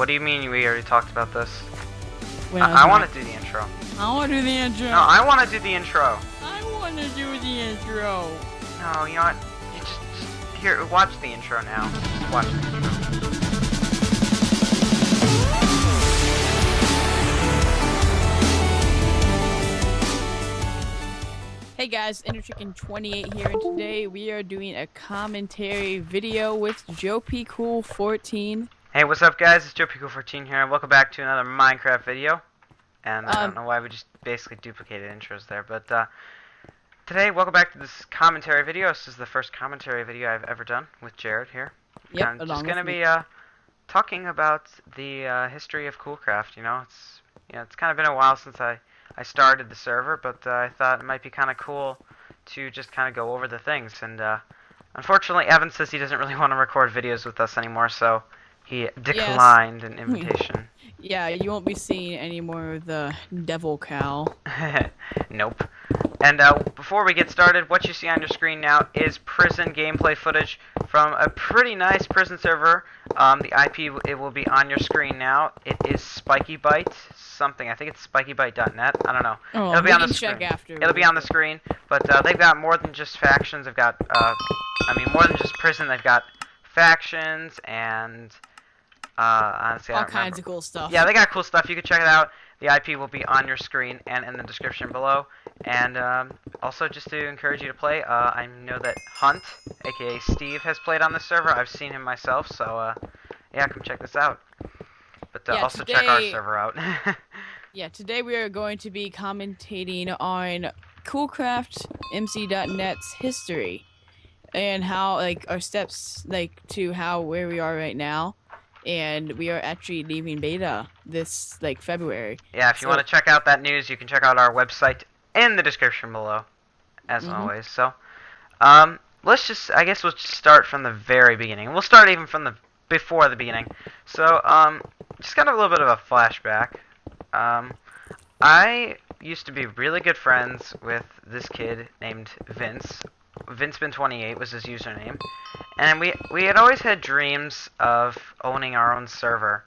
What do you mean we already talked about this? I want to do the intro. I want to do the intro. No, I want to do the intro. I want to do the intro. No, you know what? You just here, watch the intro now. Just watch the intro. Hey guys, EnderChicken28 here, and today we are doing a commentary video with JoePCool14. Hey, what's up, guys? It's JoePCool14 here, and welcome back to another Minecraft video. And I don't know why we just basically duplicated intros there, but today, welcome back to this commentary video. This is the first commentary video I've ever done with Jared here. Yep, I'm just gonna be talking about the history of COOLCRAFT. It's kind of been a while since I started the server, but I thought it might be kind of cool to just kind of go over the things. And unfortunately, Evan says he doesn't really want to record videos with us anymore, so he declined an invitation. Yeah, you won't be seeing any more of the devil cow. Nope. And before we get started, what you see on your screen now is prison gameplay footage from a pretty nice prison server. The IP, it will be on your screen now. It is SpikyBite something. I think it's SpikyBite.net. I don't know. Oh, it'll be on the screen. Check after. It'll be on the screen. But they've got more than just factions. They've got, more than just prison. They've got factions and honestly, all kinds of cool stuff. Yeah, they got cool stuff. You can check it out. The IP will be on your screen and in the description below. And also, just to encourage you to play, I know that Hunt, aka Steve, has played on this server. I've seen him myself, so yeah, come check this out. But yeah, also check our server out. Yeah, today we are going to be commentating on CoolCraft'S history and how, like, our steps, like, to where we are right now. And we are actually leaving beta this, like, February. Yeah, if you want to check out that news, you can check out our website in the description below, as always. So, I guess we'll just start from the very beginning. We'll start even from before the beginning. So, just kind of a little bit of a flashback. I used to be really good friends with this kid named Vince. VinceBin28 was his username. And we had always had dreams of owning our own server.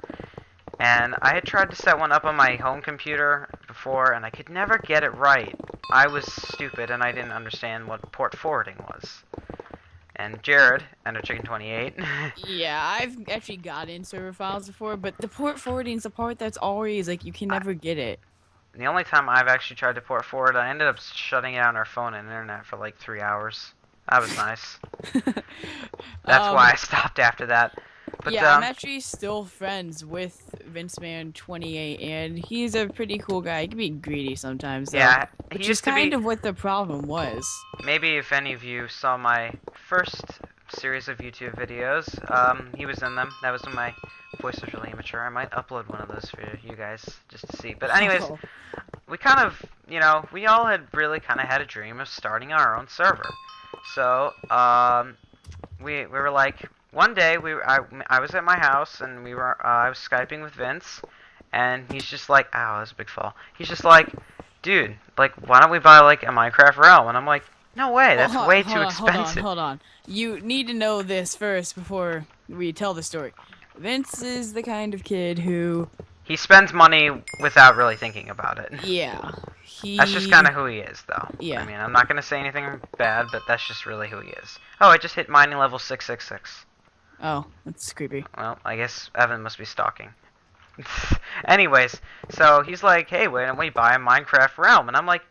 And I had tried to set one up on my home computer before, and I could never get it right. I was stupid, and I didn't understand what port forwarding was. And Jared, EnderChicken28. Yeah, I've actually got in server files before, but the port forwarding's the part that's always, like, you can never get it. The only time I've actually tried to port forward, I ended up shutting down our phone and internet for like 3 hours. That was nice. That's why I stopped after that. But, yeah, I'm actually still friends with VinceMan28, and he's a pretty cool guy. He can be greedy sometimes, though, yeah, which is kind of what the problem was. Maybe if any of you saw my first series of YouTube videos, he was in them. That was when my voice was really immature. I might upload one of those for you guys just to see. But anyways, we kind of, we all had really kind of had a dream of starting our own server. So, we were like, one day I was at my house and I was Skyping with Vince, and he's just like, ow, that was a big fall. He's just like, dude, like, why don't we buy like a Minecraft realm? And I'm like, no way, that's way too expensive. Hold on. You need to know this first before we tell the story. Vince is the kind of kid who... He spends money without really thinking about it. Yeah. That's just kind of who he is, though. Yeah. I mean, I'm not going to say anything bad, but that's just really who he is. Oh, I just hit mining level 666. Oh, that's creepy. Well, I guess Evan must be stalking. Anyways, so he's like, hey, why don't we buy a Minecraft realm? And I'm like,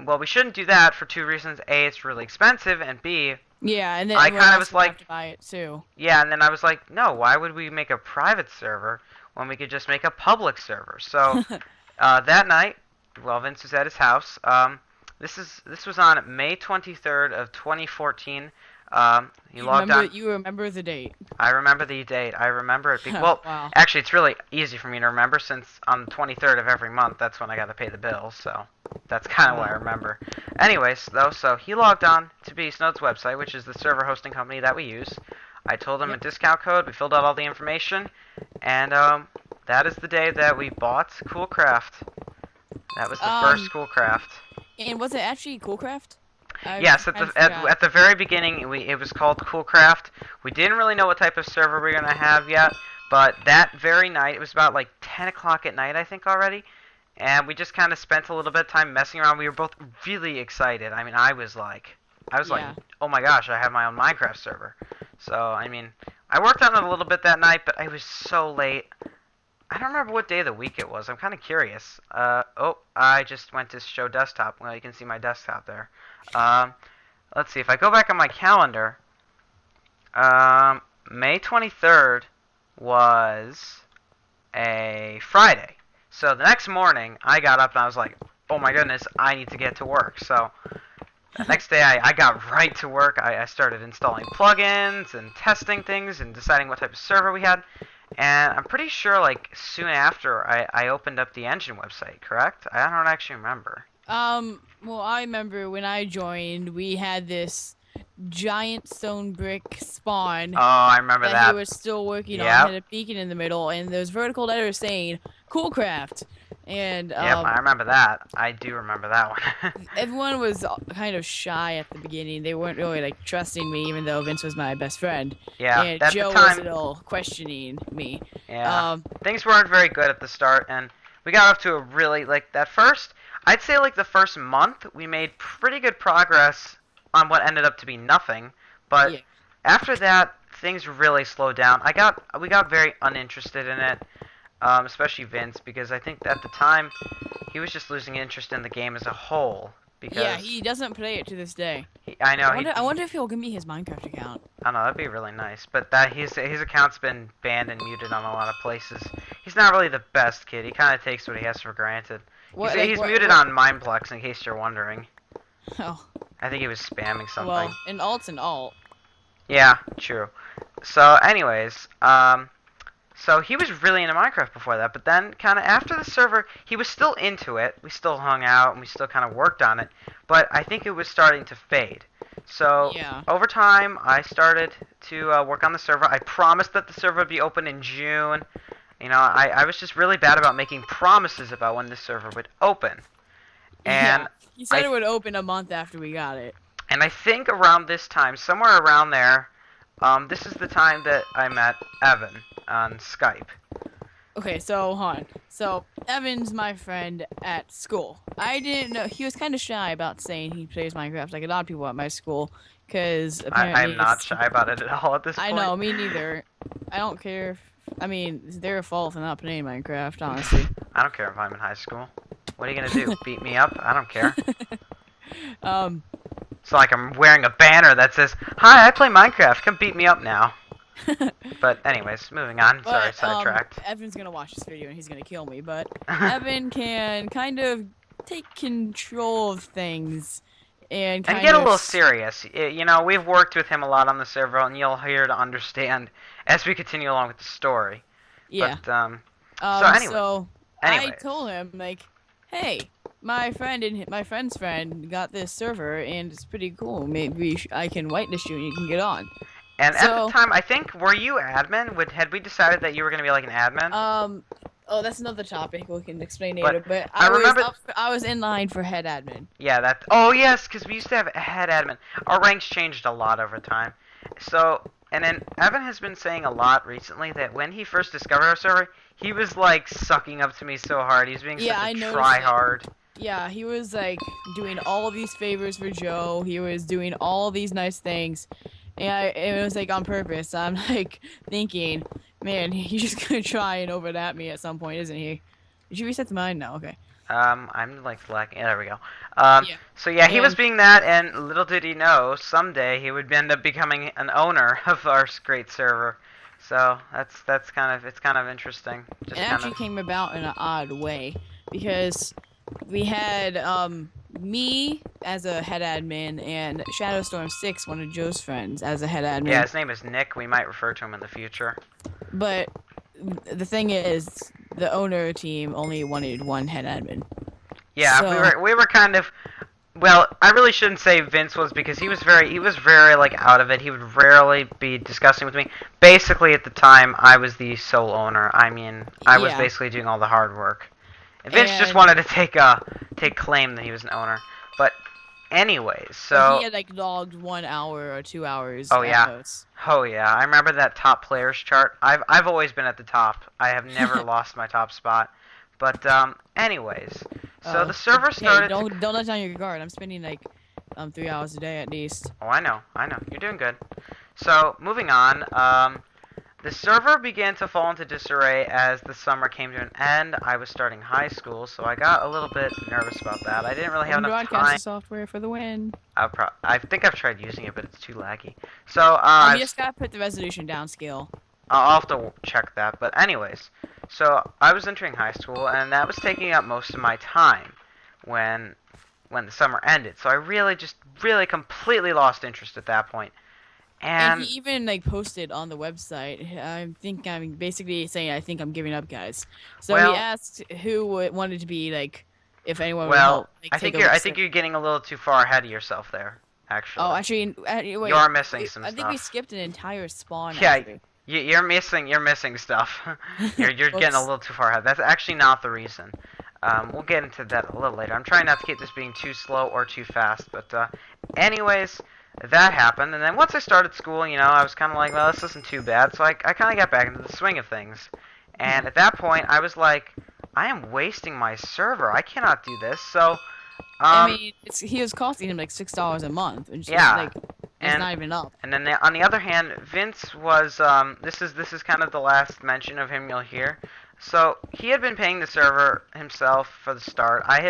well, we shouldn't do that for two reasons. A, it's really expensive, and B... Yeah, and then I kind of was like, have to buy it too. Yeah, and then I was like, no, why would we make a private server when we could just make a public server? So that night, while Vince was at his house, this was on May 23rd of 2014. You remember the date? I remember the date. I remember it. Well, wow. Actually, it's really easy for me to remember since on the 23rd of every month, that's when I got to pay the bill. So that's kind of why I remember. Anyways, though, so he logged on to Beast Node's website, which is the server hosting company that we use. I told him a discount code. We filled out all the information, and that is the day that we bought COOLCRAFT. That was the first COOLCRAFT. And was it actually COOLCRAFT? Yes, at the very beginning, it was called COOLCRAFT. We didn't really know what type of server we were gonna have yet, But that very night, it was about like 10 o'clock at night, I think, already. And we just kind of spent a little bit of time messing around. We were both really excited. I mean, I was like, oh my gosh, I have my own Minecraft server. So, I mean, I worked on it a little bit that night, but I was so late. I don't remember what day of the week it was. I'm kind of curious. Oh, I just went to show desktop. Well, you can see my desktop there. Let's see. If I go back on my calendar, May 23rd was a Friday. So the next morning, I got up and I was like, oh my goodness, I need to get to work. So the next day, I got right to work. I started installing plugins and testing things and deciding what type of server we had. And I'm pretty sure, like, soon after, I opened up the Enjin website, correct? I don't actually remember. Well, I remember when I joined, we had this giant stone brick spawn. Oh, I remember that. He was still working on. Had a beacon in the middle, and there's vertical letters saying COOLCRAFT. And yep, I remember that. I do remember that one. Everyone was kind of shy at the beginning. They weren't really like trusting me, even though Vince was my best friend. Yeah, and at Joe the time, was a little questioning me. Yeah, things weren't very good at the start, and we got off to a really I'd say like the first month we made pretty good progress on what ended up to be nothing. But after that, things really slowed down. We got very uninterested in it. Especially Vince, because I think at the time he was just losing interest in the game as a whole. Because he doesn't play it to this day. I know. I wonder if he'll give me his Minecraft account. I don't know, that'd be really nice. But his account's been banned and muted on a lot of places. He's not really the best kid. He kind of takes what he has for granted. He's muted on Mineplex, in case you're wondering. Oh. I think he was spamming something. Well, an alt's an alt. Yeah, true. So, anyways, so he was really into Minecraft before that, but then kind of after the server, he was still into it. We still hung out and we still kind of worked on it, but I think it was starting to fade. So over time, I started to work on the server. I promised that the server would be open in June. You know, I was just really bad about making promises about when the server would open. And he said it would open a month after we got it. And I think around this time, somewhere around there, this is the time that I met Evan on Skype. Okay, so hold on. So Evan's my friend at school. I didn't know he was kind of shy about saying he plays Minecraft, like a lot of people at my school, because apparently I'm not shy about it at all at this point. I know, me neither. I don't care. I mean, it's their fault for not playing Minecraft, honestly. I don't care if I'm in high school. What are you gonna do? Beat me up? I don't care. It's like I'm wearing a banner that says, "Hi, I play Minecraft. Come beat me up now." But anyways, moving on. Sorry, sidetracked. Evan's gonna watch this video and he's gonna kill me, but Evan can kind of take control of things and get a little serious. You know, we've worked with him a lot on the server, and you'll hear to understand as we continue along with the story. Yeah. But, so I told him, like, hey, my friend and my friend's friend got this server, and it's pretty cool. Maybe I can whitelist you and you can get on. And at the time, I think, were you admin? Had we decided that you were going to be like an admin? Oh, that's another topic we can explain later. But I was in line for head admin. Yeah, oh yes, because we used to have a head admin. Our ranks changed a lot over time. So, and then Evan has been saying a lot recently that when he first discovered our server, he was like sucking up to me so hard. He was being such a try-hard. Yeah, he was like doing all of these favors for Joe. He was doing all of these nice things. And it was like on purpose. I'm like thinking, man, he's just gonna try and overlap me at some point, isn't he? Did you reset to mine? No, okay. I'm like slacking. Yeah, there we go. So yeah, he was being that, and little did he know, someday he would end up becoming an owner of our great server. So it's kind of interesting. It actually came about in an odd way because we had me as a head admin and Shadowstorm6, one of Joe's friends, as a head admin. Yeah, his name is Nick. We might refer to him in the future. But the thing is, the owner team only wanted one head admin. Yeah, so, we were kind of. Well, I really shouldn't say Vince was, because he was very like out of it. He would rarely be discussing with me. Basically, at the time, I was the sole owner. I mean, I was basically doing all the hard work. And Vince just wanted to take claim that he was an owner. But anyways, But so he had like logged 1 hour or 2 hours oh at yeah, most. oh yeah, I remember that top players chart. I've always been at the top. I have never lost my top spot. But anyways, so the server Hey, started to. don't let down your guard. I'm spending like 3 hours a day at least. Oh, I know, you're doing good. So moving on, the server began to fall into disarray as the summer came to an end. I was starting high school, so I got a little bit nervous about that. I didn't really have Open enough broadcaster time. software for the win. I think I've tried using it, but it's too laggy. So You just gotta put the resolution downscale. I'll have to check that. But anyways, so I was entering high school, and that was taking up most of my time when the summer ended. So I really completely lost interest at that point. And he even like posted on the website. I'm basically saying I think I'm giving up, guys. So well, he asked who wanted to be like, if anyone would well, help. Like, I think you're getting a little too far ahead of yourself there. Actually. Oh, actually, wait. You're missing some I stuff. think we skipped an entire spawn. Yeah, Actually. you're missing stuff. you're getting a little too far ahead. That's actually not the reason. We'll get into that a little later. I'm trying not to keep this being too slow or too fast, but anyways, that happened. And then once I started school, you know, I was kind of like, well, this isn't too bad. So I kind of got back into the swing of things. And at that point, I was like, I am wasting my server. I cannot do this. So I mean, he was costing him like $6 a month. Which yeah. Like, it's not even up. And then on the other hand, Vince was this is kind of the last mention of him you'll hear. So he had been paying the server himself for the start. I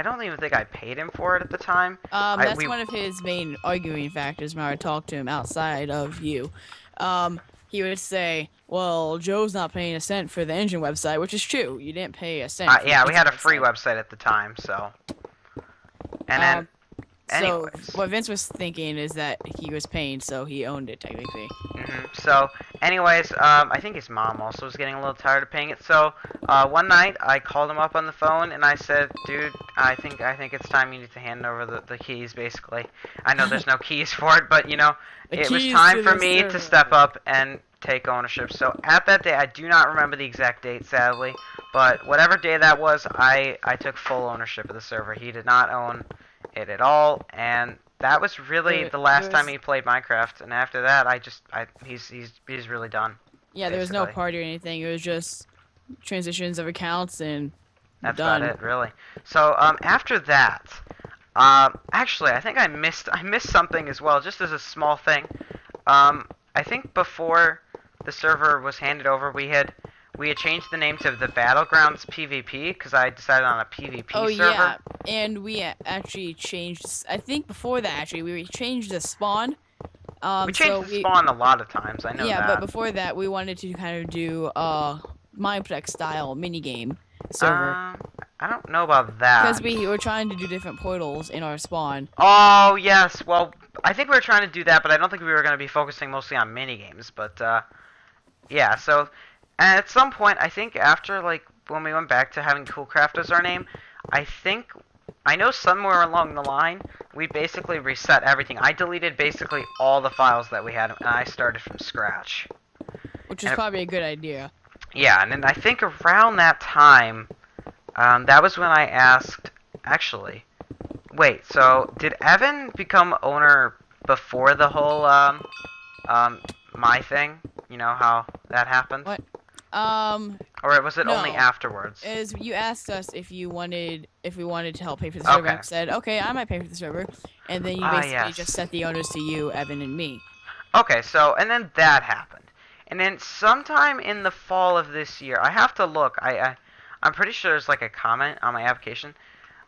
don't even think I paid him for it at the time. That's one of his main arguing factors when I would talk to him outside of you. He would say, "Well, Joe's not paying a cent for the Enjin website," which is true. You didn't pay a cent. Yeah, we had a free website at the time, so. And then. So anyways. what Vince was thinking is that he was paying, so he owned it technically. So, anyways, I think his mom also was getting a little tired of paying it. So, one night I called him up on the phone and I said, "Dude, I think it's time you need to hand over the keys." Basically, I know there's no keys for it, but you know, it was time for me to step up and take ownership. So, at that day, I do not remember the exact date, sadly, but whatever day that was, I took full ownership of the server. He did not own it at all, and that was really the last time he played Minecraft. And after that, he's really done. Yeah, there was no party or anything. It was just transitions of accounts and that's done. about it, really. So after that, actually, I think I missed something as well, just as a small thing. I think before the server was handed over, we had changed the name to the Battlegrounds PvP because I decided on a PvP server. Oh yeah, and we actually changed. I think before that, actually, we changed the spawn. We changed the spawn a lot of times. I know that. Yeah, but before that, we wanted to kind of do Mineplex style minigame server. I don't know about that. Because we were trying to do different portals in our spawn. Oh yes, well, I think we were trying to do that, but I don't think we were going to be focusing mostly on minigames. But yeah, so. And at some point, I think after, like, when we went back to having COOLCRAFT as our name, I know somewhere along the line, we basically reset everything. I deleted basically all the files that we had, and I started from scratch. Which is probably a good idea. Yeah, and then I think around that time, that was when I asked, actually, wait, so did Evan become owner before the whole, my thing? You know how that happened? What? Or was it only afterwards? You asked us if we wanted to help pay for the server. I said, okay, I might pay for the server, and then you basically just set the owners to you, Evan, and me. Okay, so and then that happened, and then sometime in the fall of this year, I have to look. I'm pretty sure there's like a comment on my application.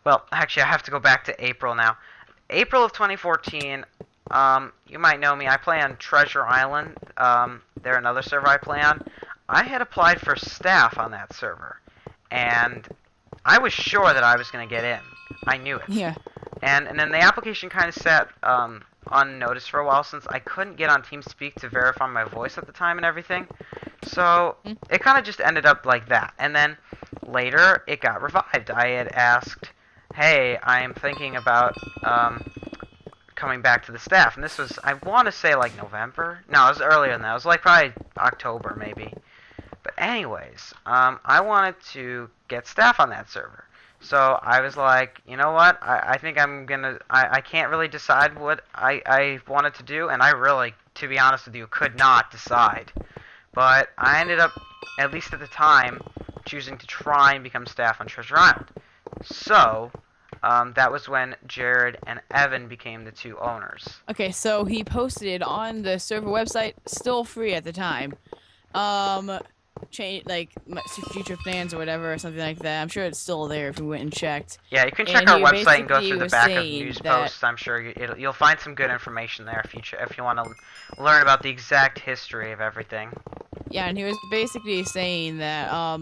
Well, actually, I have to go back to April now. April of 2014. You might know me. I play on Treasure Island. They're another server I play on. I had applied for staff on that server, and I was sure that I was going to get in. I knew it. Yeah. And then the application kind of sat unnoticed for a while since I couldn't get on TeamSpeak to verify my voice at the time and everything. So it kind of just ended up like that. And then later it got revived. I had asked, hey, I am thinking about coming back to the staff. And this was, I want to say like November. No, it was earlier than that. It was like probably October maybe. But anyways, I wanted to get staff on that server. So I was like, you know what? I think I can't really decide what I wanted to do, and I really, to be honest with you, could not decide. But I ended up, at least at the time, choosing to try and become staff on Treasure Island. So, that was when Jared and Evan became the two owners. Okay, so he posted on the server website, still free at the time. Change like future plans or whatever or something like that. I'm sure it's still there if we went and checked. Yeah, you can check And our he website and go basically through the was back of saying news that- posts. I'm sure you'll find some good information there if you want to learn about the exact history of everything. Yeah, and he was basically saying that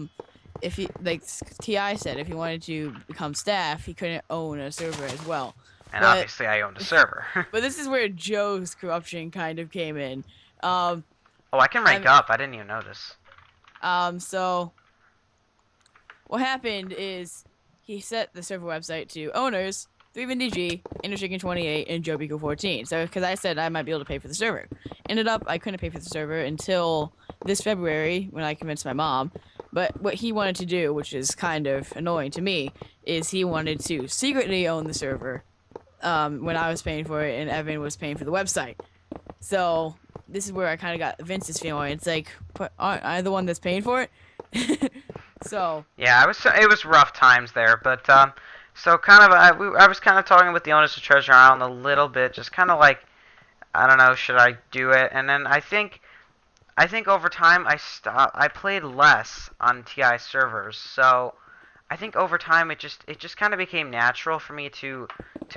if he like Ti said if he wanted to become staff, he couldn't own a server as well. And obviously, I owned a server. But this is where Joe's corruption kind of came in. Oh, I can rank up. I didn't even notice. So what happened is he set the server website to owners, 3VNDG, InnerChicken28, and JoeBeagle14. So, because I said I might be able to pay for the server. Ended up, I couldn't pay for the server until this February when I convinced my mom. But what he wanted to do, which is kind of annoying to me, is he wanted to secretly own the server when I was paying for it and Evan was paying for the website. So this is where I kind of got Vince's feeling. It's like, aren't I the one that's paying for it? So yeah, it was rough times there, but so kind of I was kind of talking with the owners of Treasure Island a little bit, just kind of like, I don't know, should I do it? And then I think over time I played less on TI servers, so I think over time it just kind of became natural for me to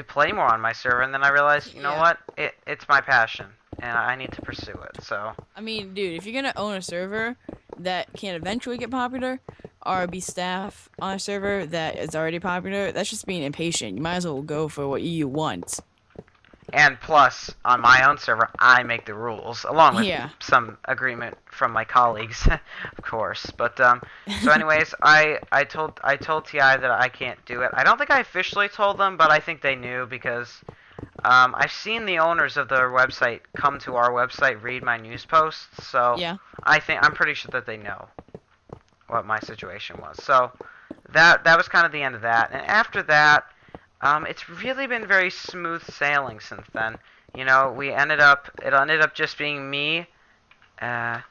play more on my server, and then I realized, you know what, it's my passion, and I need to pursue it. So I mean, dude, if you're gonna own a server that can eventually get popular, or be staff on a server that is already popular, that's just being impatient. You might as well go for what you want. And plus, on my own server, I make the rules, along with Yeah. some agreement from my colleagues, of course. But so, anyways, I told TI that I can't do it. I don't think I officially told them, but I think they knew because I've seen the owners of their website come to our website, read my news posts. So Yeah. I'm pretty sure that they know what my situation was. So that was kind of the end of that. And after that, it's really been very smooth sailing since then. You know, it ended up just being me. Oh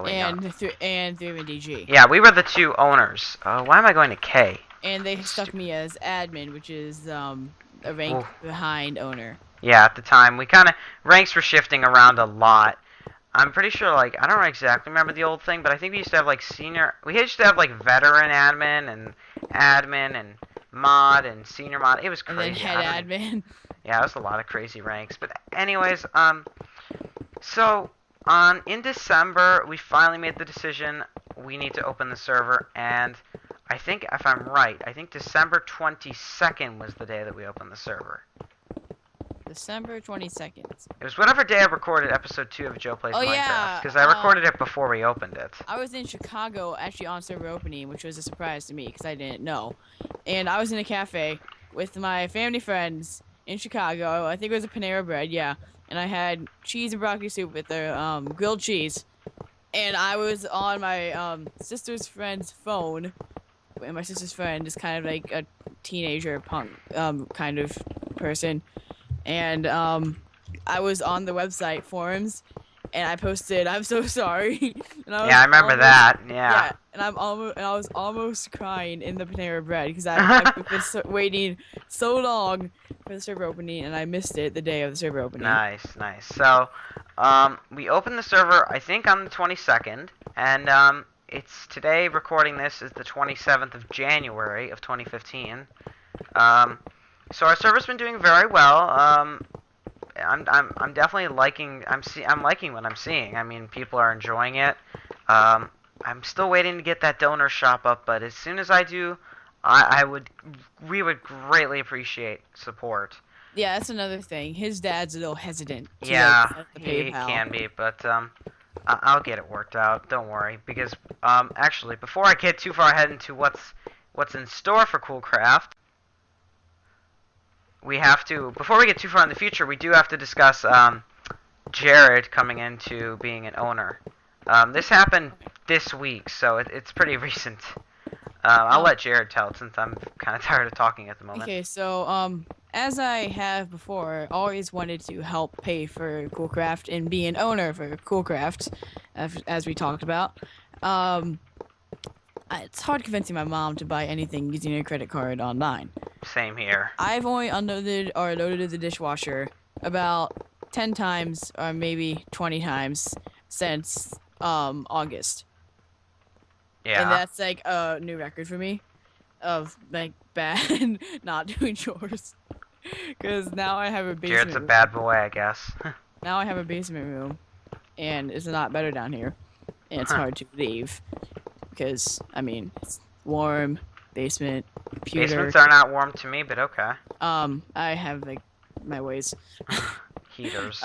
wait, And no. 3VNDG. Yeah, we were the two owners. Why am I going to K? And they stuck me as admin, which is a rank behind owner. Yeah, at the time ranks were shifting around a lot. I'm pretty sure, like, I don't exactly remember the old thing, but I think we used to have like we used to have like veteran admin and mod and senior mod. It was crazy. And then head admin. Yeah, it was a lot of crazy ranks. But anyways, so in December we finally made the decision we need to open the server, and I think if I'm right, I think December 22nd was the day that we opened the server. December 22nd. It was whatever day I recorded episode 2 of Joe Plays Minecraft, yeah, because I recorded it before we opened it. I was in Chicago actually on server opening, which was a surprise to me because I didn't know. And I was in a cafe with my family friends in Chicago. I think it was a Panera Bread, yeah. And I had cheese and broccoli soup with the grilled cheese. And I was on my sister's friend's phone. And my sister's friend is kind of like a teenager punk kind of person. And I was on the website forums, and I posted, "I'm so sorry." And I remember that. Yeah. And I was almost crying in the Panera Bread because I've been waiting so long for the server opening, and I missed it the day of the server opening. Nice. So, we opened the server I think on the 22nd, and it's today. Recording this is the 27th of January of 2015. So our server's been doing very well. I'm definitely liking. I'm liking what I'm seeing. I mean, people are enjoying it. I'm still waiting to get that donor shop up, but as soon as I do, we would greatly appreciate support. Yeah, that's another thing. His dad's a little hesitant. Yeah, he can be, but I'll get it worked out. Don't worry, because actually, before I get too far ahead into what's in store for COOLCRAFT. Before we get too far in the future, we do have to discuss Jared coming into being an owner. This happened this week, so it's pretty recent. I'll let Jared tell it since I'm kind of tired of talking at the moment. Okay, so as I have before, always wanted to help pay for COOLCRAFT and be an owner for COOLCRAFT, as we talked about. It's hard convincing my mom to buy anything using a credit card online. Same here. I've only unloaded or loaded the dishwasher about 10 times or maybe 20 times since August. Yeah. And that's like a new record for me of like bad not doing chores. Because now I have a basement. Jared's a bad boy, I guess. Now I have a basement room, and it's a lot better down here, and it's hard to leave because I mean it's warm, basement, computer. Basements are not warm to me, but okay. I have like my ways. Heaters.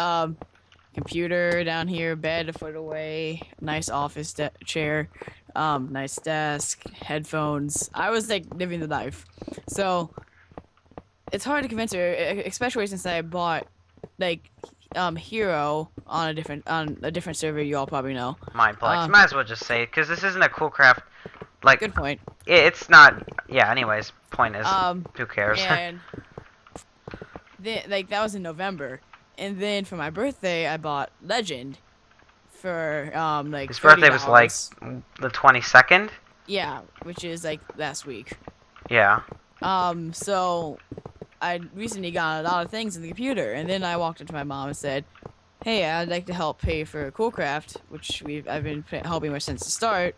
Computer down here, bed a foot away, nice office chair, nice desk, headphones. I was like living the life, so it's hard to convince her, especially since I bought like Hero on a different server. You all probably know. Mineplex. Might as well just say it because this isn't a COOLCRAFT. Like, good point. It's not. Yeah. Anyways, point is, who cares? And like that was in November. And then for my birthday, I bought Legend for like his birthday was $30. like the 22nd. Yeah, which is like last week. Yeah. So I recently got a lot of things in the computer, and then I walked up to my mom and said, "Hey, I'd like to help pay for COOLCRAFT, which I've been helping with since the start.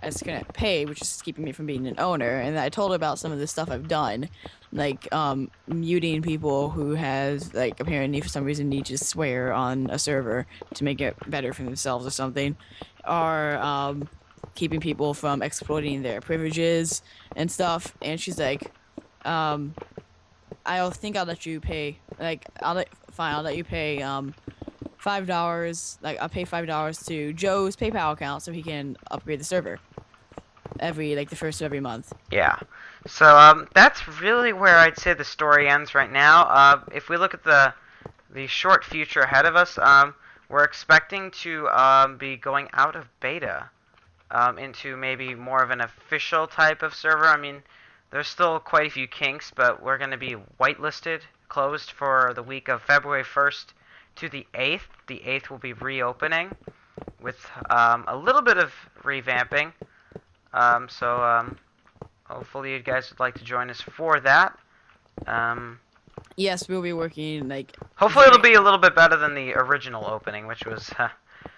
I just couldn't pay, which is keeping me from being an owner." And I told her about some of the stuff I've done, like muting people who has like apparently for some reason need to swear on a server to make it better for themselves or something, or keeping people from exploiting their privileges and stuff. And she's like, I'll let you pay. Like I'll let you pay $5. Like I'll pay $5 to Joe's PayPal account so he can upgrade the server the first of every month. Yeah. So that's really where I'd say the story ends right now. If we look at the short future ahead of us, we're expecting to be going out of beta into maybe more of an official type of server. I mean, there's still quite a few kinks, but we're going to be whitelisted, closed for the week of February 1st to the 8th. The 8th will be reopening with a little bit of revamping. Hopefully you guys would like to join us for that. Yes, we'll be working like. Hopefully it'll be a little bit better than the original opening, which was.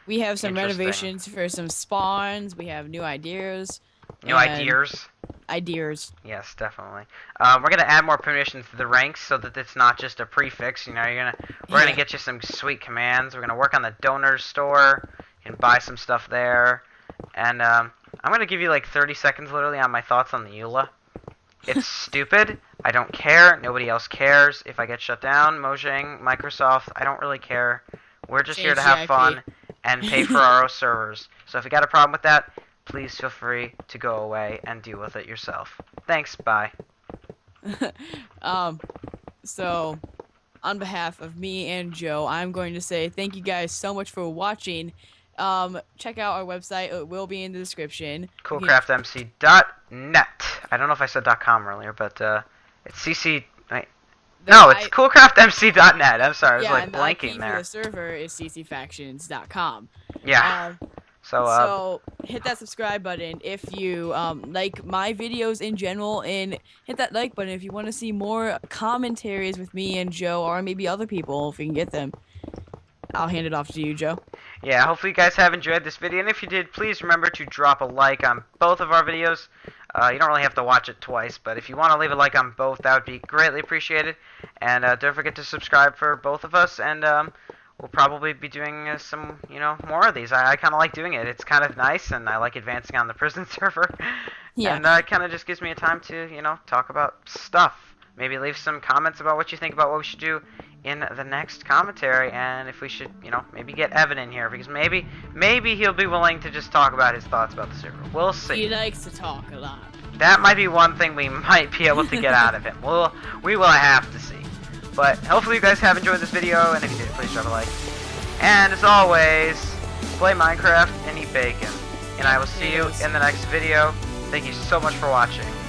We have some renovations for some spawns. We have new ideas. New ideas. Ideas. Yes, definitely. We're gonna add more permissions to the ranks so that it's not just a prefix. You know, we're gonna get you some sweet commands. We're gonna work on the donors store. You can buy some stuff there, and I'm gonna give you like 30 seconds, literally, on my thoughts on the EULA. It's stupid. I don't care. Nobody else cares. If I get shut down, Mojang, Microsoft, I don't really care. We're just here to have fun and pay for our servers. So if you got a problem with that, please feel free to go away and deal with it yourself. Thanks. Bye. So, on behalf of me and Joe, I'm going to say thank you guys so much for watching. Check out our website. It will be in the description. COOLCRAFTMC.net. I don't know if I said .com earlier, but it's CC. Wait. No, it's COOLCRAFTMC.net. I'm sorry, I was like blanking there. The server is ccfactions.com. Yeah. So hit that subscribe button if you like my videos in general, and hit that like button if you want to see more commentaries with me and Joe, or maybe other people if we can get them. I'll hand it off to you, Joe. Yeah, hopefully you guys have enjoyed this video, and if you did, please remember to drop a like on both of our videos. You don't really have to watch it twice, but if you want to leave a like on both, that would be greatly appreciated. And don't forget to subscribe for both of us, and we'll probably be doing some, more of these. I kind of like doing it. It's kind of nice, and I like advancing on the prison server. Yeah. And it kind of just gives me a time to, talk about stuff. Maybe leave some comments about what you think about what we should do in the next commentary, and if we should, maybe get Evan in here, because maybe he'll be willing to just talk about his thoughts about the server. We'll see. He likes to talk a lot. That might be one thing we might be able to get out of him. We will have to see. But hopefully you guys have enjoyed this video, and if you did, please drop a like. And as always, play Minecraft and eat bacon. And I will see you in the next video. Thank you so much for watching.